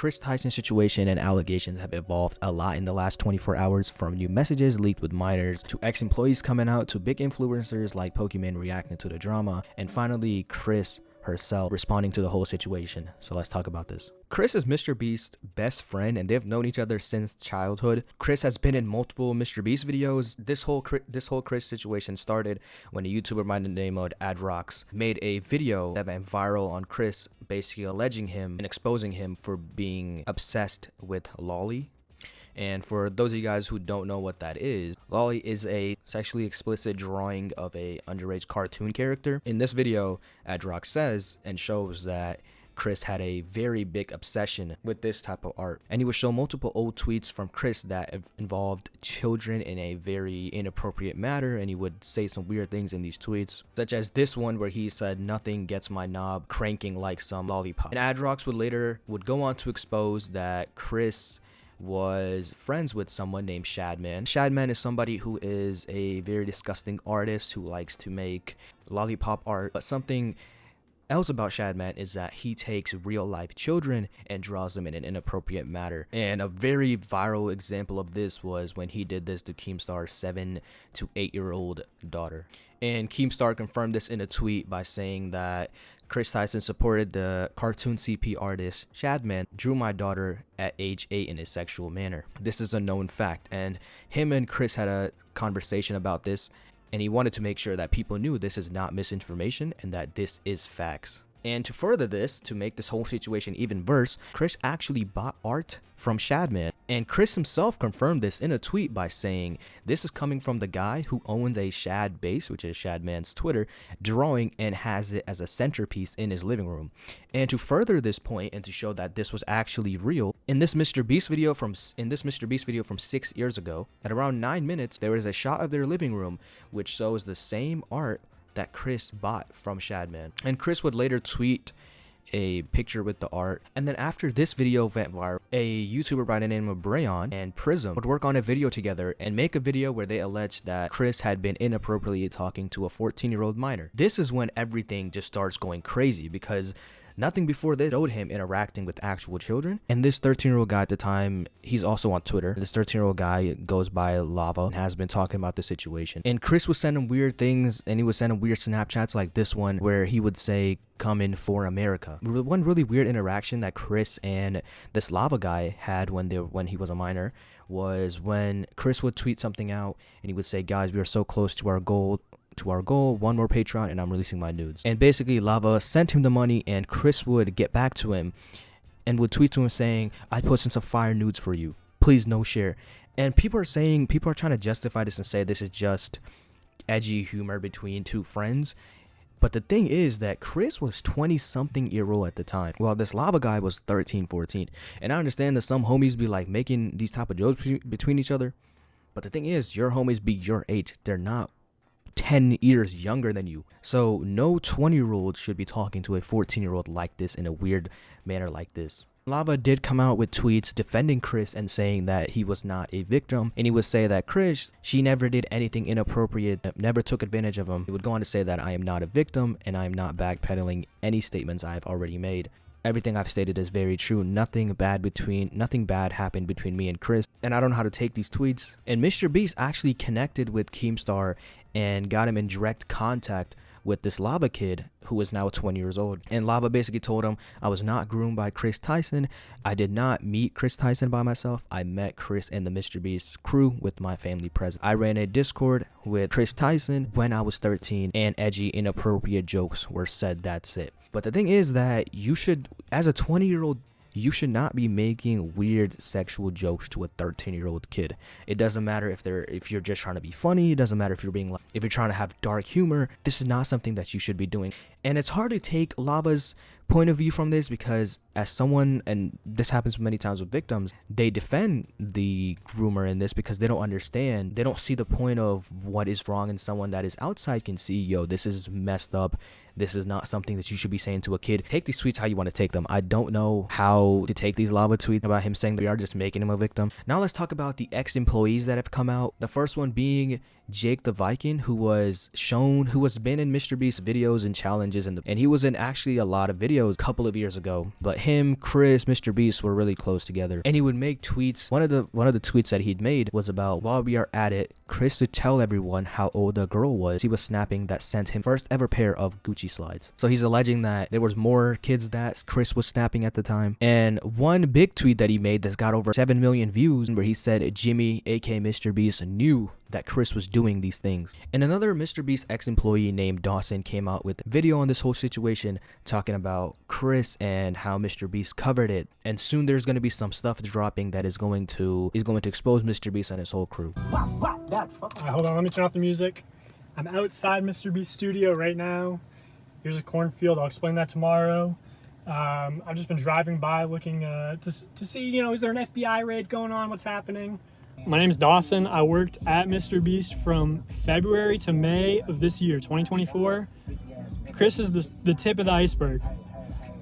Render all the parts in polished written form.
Kris Tyson situation and allegations have evolved a lot in the last 24 hours, from new messages leaked with minors to ex-employees coming out to big influencers like Pokemon reacting to the drama, and finally Kris herself responding to the whole situation. So let's talk about this. Kris is Mr. Beast's best friend and they've known each other since childhood. Kris has been in multiple Mr. Beast videos. This whole Kris situation started when a YouTuber by the name of Adrox made a video that went viral on Kris, basically alleging him and exposing him for being obsessed with Lolly. And for those of you guys who don't know what that is, Lolly is a sexually explicit drawing of a underage cartoon character. In this video, Adrox says and shows that Kris had a very big obsession with this type of art, and he would show multiple old tweets from Kris that involved children in a very inappropriate manner, and he would say some weird things in these tweets, such as this one where he said, "Nothing gets my knob cranking like some lollipop." And Adrox would go on to expose that Kris was friends with someone named Shadman. Shadman is somebody who is a very disgusting artist who likes to make lollipop art. But something else about Shadman is that he takes real life children and draws them in an inappropriate manner. And a very viral example of this was when he did this to Keemstar's 7 to 8-year-old daughter. And Keemstar confirmed this in a tweet by saying that Kris Tyson supported the cartoon CP artist Shadman, drew my daughter at age 8 in a sexual manner. This is a known fact, and him and Kris had a conversation about this, and he wanted to make sure that people knew this is not misinformation and that this is facts. And to further this, to make this whole situation even worse, Kris actually bought art from Shadman. And Kris himself confirmed this in a tweet by saying, "This is coming from the guy who owns a Shad base," which is Shadman's Twitter, drawing and has it as a centerpiece in his living room. And to further this point and to show that this was actually real, in this Mr. Beast video from 6 years ago, at around 9 minutes, there is a shot of their living room which shows the same art that Kris bought from Shadman. And Kris would later tweet a picture with the art. And then after this video went viral, a YouTuber by the name of Breone and Prism would work on a video together and make a video where they alleged that Kris had been inappropriately talking to a 14-year-old minor. This is when everything just starts going crazy, because nothing before this showed him interacting with actual children. And this 13-year-old guy at the time, he's also on Twitter. This 13-year-old guy goes by Lava and has been talking about the situation. And Kris was sending weird things, and he was sending weird Snapchats like this one where he would say, "Coming for America." One really weird interaction that Kris and this Lava guy had when he was a minor was when Kris would tweet something out and he would say, "Guys, we are so close to our goal, one more Patreon and I'm releasing my nudes." And basically Lava sent him the money, and Kris would get back to him and would tweet to him saying, "I posted some fire nudes for you, please no share." And people are trying to justify this and say this is just edgy humor between two friends. But the thing is that Kris was 20-something-year-old at the time, while this Lava guy was 13, 14. And I understand that some homies be like making these type of jokes between each other, but the thing is, your homies be your age. They're not 10 years younger than you. So no 20-year-old should be talking to a 14-year-old like this in a weird manner like this. Lava did come out with tweets defending Kris and saying that he was not a victim, and he would say that Kris, she never did anything inappropriate, never took advantage of him. He would go on to say that "I am not a victim and I am not backpedaling any statements I have already made. Everything I've stated is very true. Nothing bad happened between me and Kris." And I don't know how to take these tweets. And Mr. Beast actually connected with Keemstar and got him in direct contact with this Lava kid who is now 20 years old. And Lava basically told him, "I was not groomed by Kris Tyson. I did not meet Kris Tyson by myself. I met Kris and the Mr. Beast crew with my family present. I ran a Discord with Kris Tyson when I was 13 and edgy, inappropriate jokes were said. That's it." But the thing is that you should, as a 20-year-old, you should not be making weird sexual jokes to a 13-year-old kid. It doesn't matter if you're just trying to be funny. It doesn't matter if you're trying to have dark humor. This is not something that you should be doing. And it's hard to take Lava's point of view from this, because as someone, and this happens many times with victims, they defend the groomer in this because they don't understand. They don't see the point of what is wrong, and someone that is outside can see, yo, this is messed up. This is not something that you should be saying to a kid. Take these tweets how you want to take them. I don't know how to take these Lava tweets about him saying that we are just making him a victim. Now let's talk about the ex-employees that have come out. The first one being Jake the Viking, who has been in Mr. Beast's videos and challenges, and he was in actually a lot of videos videos a couple of years ago, but him, Kris, Mr. Beast were really close together, and he would make tweets. One of the tweets that he'd made was about, while we are at it, Kris to tell everyone how old the girl was he was snapping that sent him first ever pair of Gucci slides. So he's alleging that there was more kids that Kris was snapping at the time. And one big tweet that he made that's got over 7 million views, where he said Jimmy, aka Mr. Beast, knew that Kris was doing these things. And another Mr. Beast ex-employee named Dawson came out with a video on this whole situation, talking about Kris and how Mr. Beast covered it. And soon there's going to be some stuff dropping that is going to expose Mr. Beast and his whole crew. Hold on, let me turn off the music. I'm outside Mr. Beast's studio right now. Here's a cornfield. I'll explain that tomorrow. I've just been driving by looking to see, is there an FBI raid going on? What's happening? My name's Dawson. I worked at Mr. Beast from February to May of this year, 2024. Kris is the tip of the iceberg.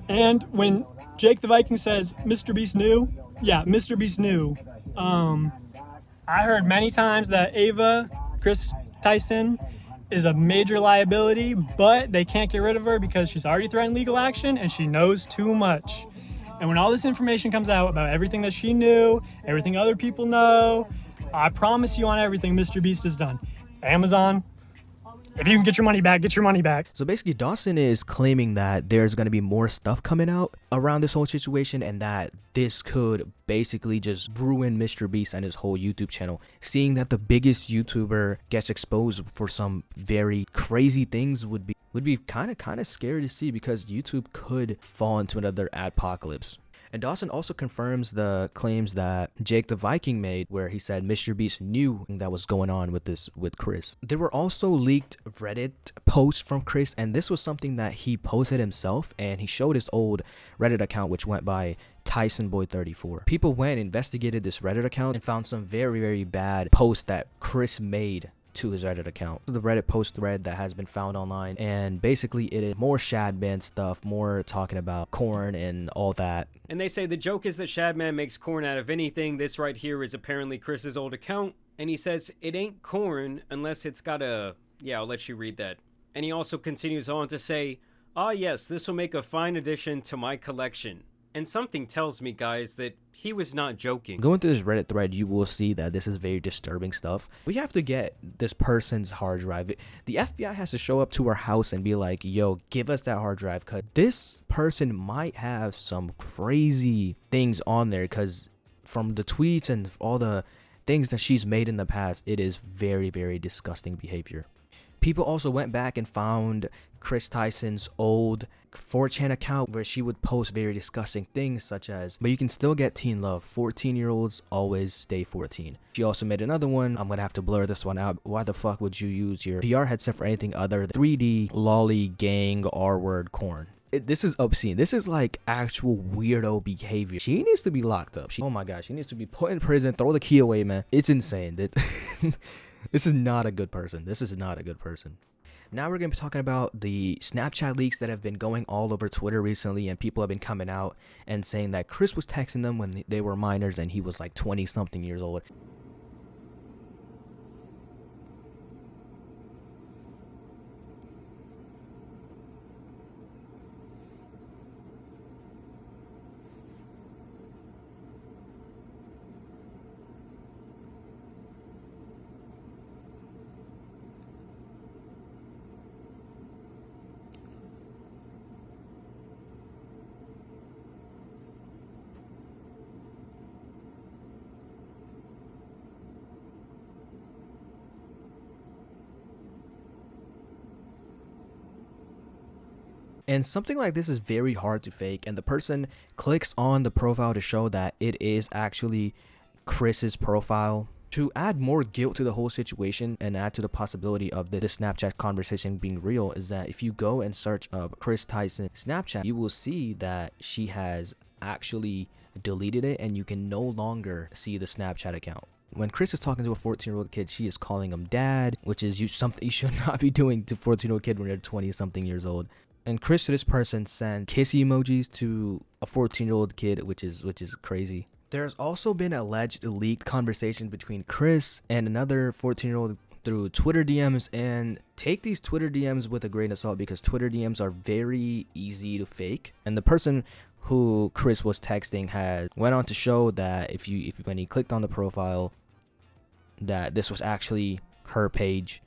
And when Jake the Viking says Mr. Beast knew, yeah, Mr. Beast knew. I heard many times that Ava, Kris Tyson, is a major liability, but they can't get rid of her because she's already threatened legal action and she knows too much. And when all this information comes out about everything that she knew, everything other people know, I promise you on everything Mr. Beast has done. Amazon, if you can get your money back, get your money back. So basically, Dawson is claiming that there's going to be more stuff coming out around this whole situation, and that this could basically just ruin Mr. Beast and his whole YouTube channel. Seeing that the biggest YouTuber gets exposed for some very crazy things would be kind of scary to see, because YouTube could fall into another adpocalypse. And Dawson also confirms the claims that Jake the Viking made, where he said Mr. Beast knew that was going on with Kris. There were also leaked Reddit posts from Kris, and this was something that he posted himself, and he showed his old Reddit account, which went by TysonBoy34. People went and investigated this Reddit account and found some very, very bad posts that Kris made to his Reddit account. The Reddit post thread that has been found online, and basically it is more Shadman stuff, more talking about corn and all that. And they say the joke is that Shadman makes corn out of anything. This right here is apparently Kris's old account, and he says it ain't corn unless it's got a... Yeah, I'll let you read that. And he also continues on to say, ah yes, this will make a fine addition to my collection. And something tells me, guys, that he was not joking. Going through this Reddit thread, you will see that this is very disturbing stuff. We have to get this person's hard drive. The FBI has to show up to our house and be like, yo, give us that hard drive, because this person might have some crazy things on there, because from the tweets and all the things that she's made in the past, it is very, very disgusting behavior. People also went back and found Kris Tyson's old 4chan account, where she would post very disgusting things such as, but you can still get teen love, 14-year-olds always stay 14. She also made another one. I'm gonna have to blur this one out. Why the fuck would you use your VR headset for anything other than 3D lolly gang R-word corn? This is obscene. This is like actual weirdo behavior. She needs to be locked up. Oh my gosh, she needs to be put in prison. Throw the key away, man. It's insane. This is not a good person. This is not a good person. Now we're going to be talking about the Snapchat leaks that have been going all over Twitter recently, and people have been coming out and saying that Kris was texting them when they were minors and he was like 20-something years old. And something like this is very hard to fake, and the person clicks on the profile to show that it is actually Kris's profile. To add more guilt to the whole situation and add to the possibility of the Snapchat conversation being real, is that if you go and search up Kris Tyson Snapchat, you will see that she has actually deleted it, and you can no longer see the Snapchat account. When Kris is talking to a 14-year-old kid, she is calling him dad, which is something you should not be doing to a 14-year-old kid when they're 20-something years old. And Kris, to this person, sent kissy emojis to a 14-year-old kid, which is crazy. There's also been alleged leaked conversations between Kris and another 14-year-old through Twitter DMs, and take these Twitter DMs with a grain of salt because Twitter DMs are very easy to fake. And the person who Kris was texting went on to show that if when he clicked on the profile, that this was actually her page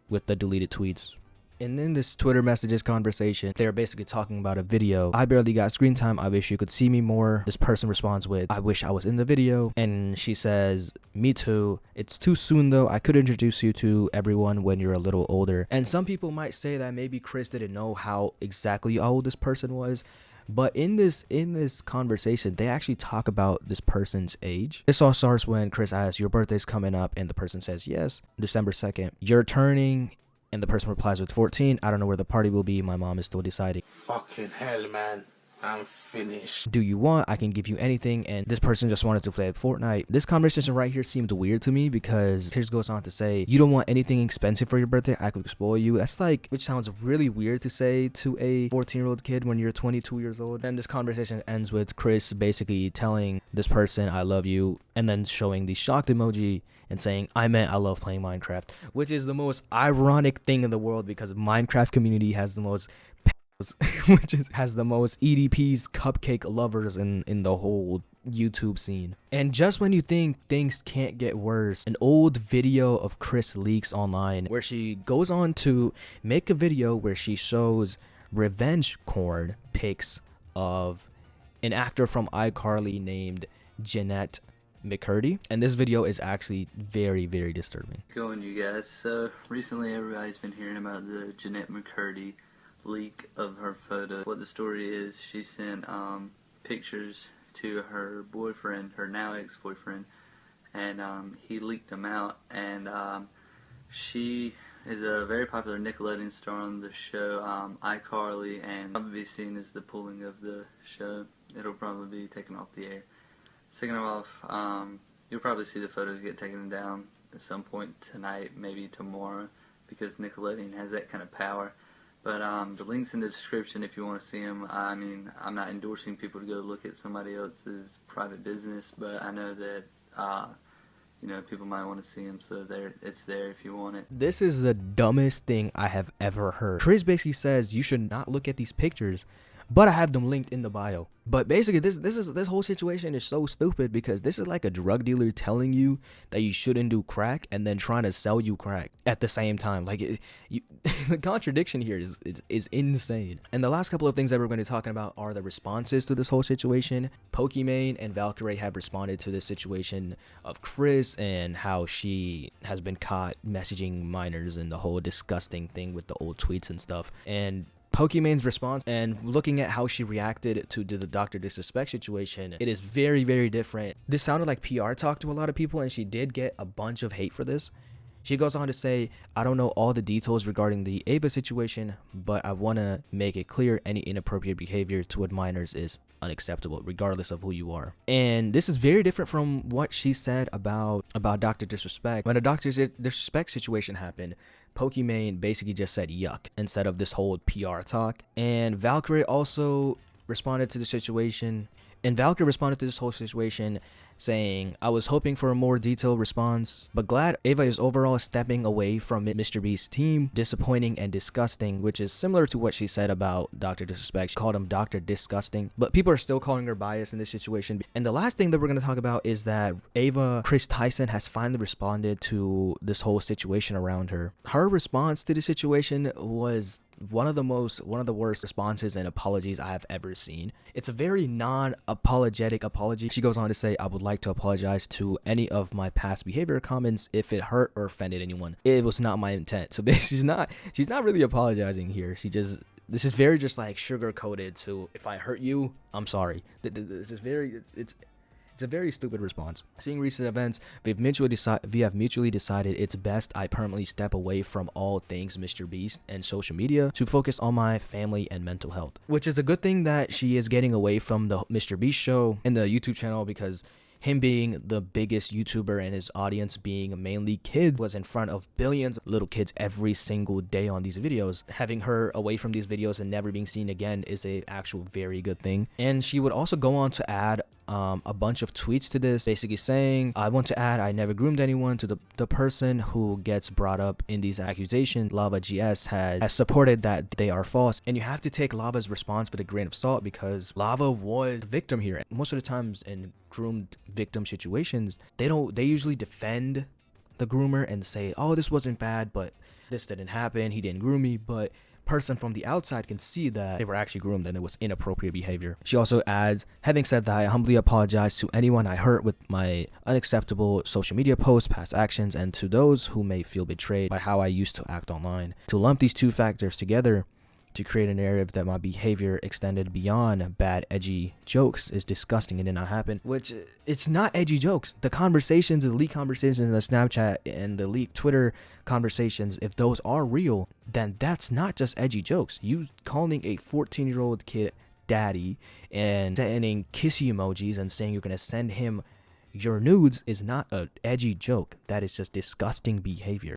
with the deleted tweets. And in this Twitter messages conversation, they're basically talking about a video. I barely got screen time. I wish you could see me more. This person responds with, I wish I was in the video. And she says, me too. It's too soon though. I could introduce you to everyone when you're a little older. And some people might say that maybe Kris didn't know how exactly old this person was. But in this conversation, they actually talk about this person's age. This all starts when Kris asks, your birthday's coming up, and the person says, yes, December 2nd. You're turning, and the person replies with 14. I don't know where the party will be. My mom is still deciding. Fucking hell, man. I'm finished. Do you want? I can give you anything. And this person just wanted to play Fortnite. This conversation right here seemed weird to me because Kris goes on to say, you don't want anything expensive for your birthday? I could spoil you. That's like, which sounds really weird to say to a 14-year-old kid when you're 22 years old. And this conversation ends with Kris basically telling this person, I love you, and then showing the shocked emoji and saying, I meant I love playing Minecraft, which is the most ironic thing in the world because Minecraft community has the most has the most EDPs, cupcake lovers in the whole YouTube scene. And just when you think things can't get worse, an old video of Kris leaks online where she goes on to make a video where she shows revenge porn pics of an actor from iCarly named Jeanette McCurdy, and this video is actually very, very disturbing. Going, you guys. So recently everybody's been hearing about the Jeanette McCurdy leak of her photo. What the story is, she sent pictures to her boyfriend, her now ex-boyfriend, and he leaked them out. And she is a very popular Nickelodeon star on the show iCarly, and probably be seen as the pulling of the show. It'll probably be taken off the air. Second off, you'll probably see the photos get taken down at some point tonight, maybe tomorrow, because Nickelodeon has that kind of power. But the link's in the description if you want to see them. I mean, I'm not endorsing people to go look at somebody else's private business, but I know that, you know, people might want to see them, so it's there if you want it. This is the dumbest thing I have ever heard. Kris basically says you should not look at these pictures, but I have them linked in the bio. But basically, this whole situation is so stupid because this is like a drug dealer telling you that you shouldn't do crack and then trying to sell you crack at the same time. Like, the contradiction here is insane. And the last couple of things that we're going to be talking about are the responses to this whole situation. Pokimane and Valkyrae have responded to this situation of Kris and how she has been caught messaging minors and the whole disgusting thing with the old tweets and stuff. And Pokimane's response and looking at how she reacted to the Dr. Disrespect situation, it is very, very different. This sounded like PR talk to a lot of people, and she did get a bunch of hate for this. She goes on to say, I don't know all the details regarding the Ava situation, but I want to make it clear any inappropriate behavior toward minors is unacceptable, regardless of who you are. And this is very different from what she said about Dr. Disrespect. When the Dr. Disrespect situation happened, Pokimane basically just said yuck instead of this whole PR talk. And Valkyrae also responded to the situation. And Valkyrae responded to this whole situation saying, I was hoping for a more detailed response, but glad Ava is overall stepping away from Mr. Beast's team. Disappointing and disgusting, which is similar to what she said about Dr. Disrespect. She called him Dr. Disgusting, but people are still calling her biased in this situation. And the last thing that we're going to talk about is that Kris Tyson has finally responded to this whole situation around her. Her response to the situation was one of the worst responses and apologies I have ever seen. It's a very non-apologetic apology. She goes on to say, I would like to apologize to any of my past behavior comments if it hurt or offended anyone. It was not my intent. So she's not really apologizing here. This is very just like sugar coated to, if I hurt you, I'm sorry. This is very, it's a very stupid response. Seeing recent events, we have mutually decided it's best I permanently step away from all things Mr. Beast and social media to focus on my family and mental health. Which is a good thing that she is getting away from the Mr. Beast show and the YouTube channel, because him being the biggest YouTuber and his audience being mainly kids was in front of billions of little kids every single day on these videos. Having her away from these videos and never being seen again is a actual very good thing. And she would also go on to add a bunch of tweets to this, basically saying, I want to add, I never groomed anyone. To the person who gets brought up in these accusations, Lava GS has supported that they are false. And you have to take Lava's response with a grain of salt, because Lava was the victim here. Most of the times in groomed victim situations, they usually defend the groomer and say, oh, this wasn't bad, but this didn't happen, he didn't groom me. But person from the outside can see that they were actually groomed and it was inappropriate behavior. She also adds, having said that, I humbly apologize to anyone I hurt with my unacceptable social media posts, past actions, and to those who may feel betrayed by how I used to act online. To lump these two factors together to create a narrative that my behavior extended beyond bad edgy jokes is disgusting and did not happen. Which, it's not edgy jokes. The conversations, the leaked conversations in the Snapchat and the leaked Twitter conversations, if those are real, then that's not just edgy jokes. You calling a 14-year-old kid daddy and sending kissy emojis and saying you're gonna send him your nudes is not an edgy joke. That is just disgusting behavior.